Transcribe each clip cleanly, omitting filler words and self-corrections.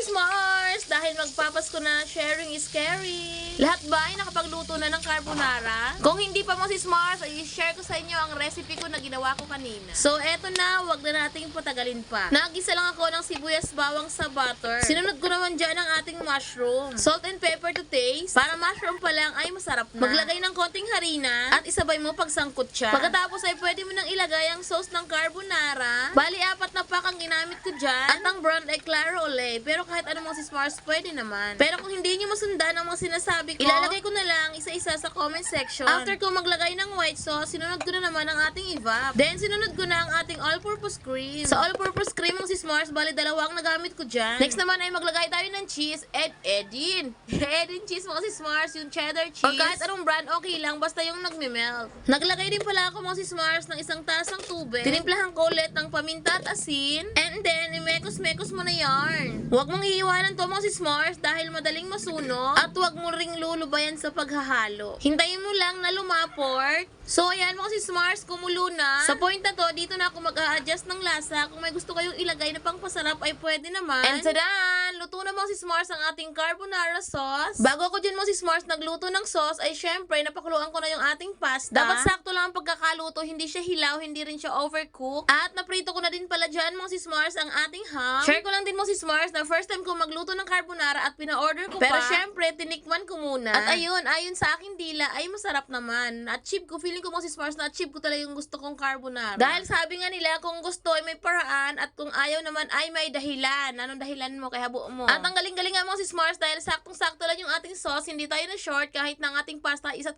Sis Mars! Dahil magpapasko na, sharing is caring. Lahat ba ay nakapagluto na ng carbonara? Kung hindi pa mo Sis Mars, ay share ko sa inyo ang recipe ko na ginawa ko kanina. So eto na, wag na nating patagalin pa. Nagisa lang ako ng sibuyas bawang sa butter. Sinunod ko naman dyan ang ating mushroom. Salt and pepper to taste. Para mushroom pa lang ay masarap na. Maglagay ng konting harina at isabay mo pagsangkot siya. Pagkatapos ay pwede mo nang ilagay ang sauce ng carbonara. Bali, 4 na pack ang ginamit ko dyan. At ang brand ay claro ole. Pero kahit ano mga Sis Mars, pwede naman. Pero kung hindi nyo masundan ang mga sinasabi ko, ilalagay ko na lang isa-isa sa comment section. After ko maglagay ng white sauce, sinunod ko na naman ang ating evap. Then, sinunod ko na ang ating all-purpose cream. Sa all-purpose cream mga Sis Mars, bali 2 ang nagamit ko dyan. Next naman ay maglagay tayo ng cheese. Edin cheese mga Sis Mars, yung cheddar cheese. O kahit anong brand, okay lang, basta yung nagme-melt. Naglagay din pala ako mga Sis Mars ng 1 tasang tubig. Tinimplahan ko ulit ng paminta at asin. And then, imekos-mekos mo na yarn. Huwag mong iiwanan to mga Sis Mars dahil madaling masunog. At huwag mo ring lulubayan sa paghahalo. Hintayin mo lang na lumaport. So, ayan mga Sis Mars, kumulo na. Sa point na to, dito na ako mag-a-adjust ng lasa. Kung may gusto kayong ilagay na pangpasarap ay pwede naman. And tadan! Luto na mga Sis Mars ang ating carbonara sauce. Bago ako dyan mga Sis Mars nagluto ng sauce, ay syempre, napakuluan ko na yung ating pasta. Dapat sakto lang ang pagkakaluto, hindi siya hilaw, hindi rin siya overcook. At naprito ko na din pala dyan mga Sis Mars ang ating ham. Share ko lang din mga Sis Mars na first time ko magluto ng carbonara at pina-order ko pa. Pero syempre, tinikman ko muna. At ayun, ayon sa aking dila, ay masarap naman. At cheap ko, feeling ko mga Sis Mars na achieve ko talaga yung gusto kong carbonara. Dahil sabi nga nila, kung gusto ay may paraan at kung ayaw naman ay may dahilan. Anong dahilan mo kaya buo mo? At ang galing-galing nga mga Sis Mars dahil saktong-sakto lang yung ating sauce, hindi tayo na short kahit na ang ating pasta 1.2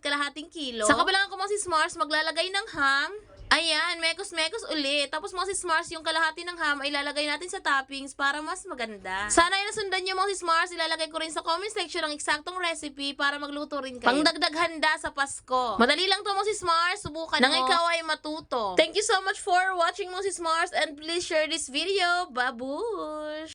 kilo. Sa kabilang ako mga Sis Mars, maglalagay ng ham. Ayan, mekos-mekos ulit. Tapos mga Sis Mars, yung kalahati ng ham ay ilalagay natin sa toppings para mas maganda. Sana ay nasundan nyo mga Sis Mars, ilalagay ko rin sa comment section ang eksaktong recipe para magluto rin kayo. Pangdagdag handa sa Pasko. Madali lang to mga Sis Mars, subukan mo. Nang ikaw ay matuto. Thank you so much for watching mga Sis Mars and please share this video. Babush!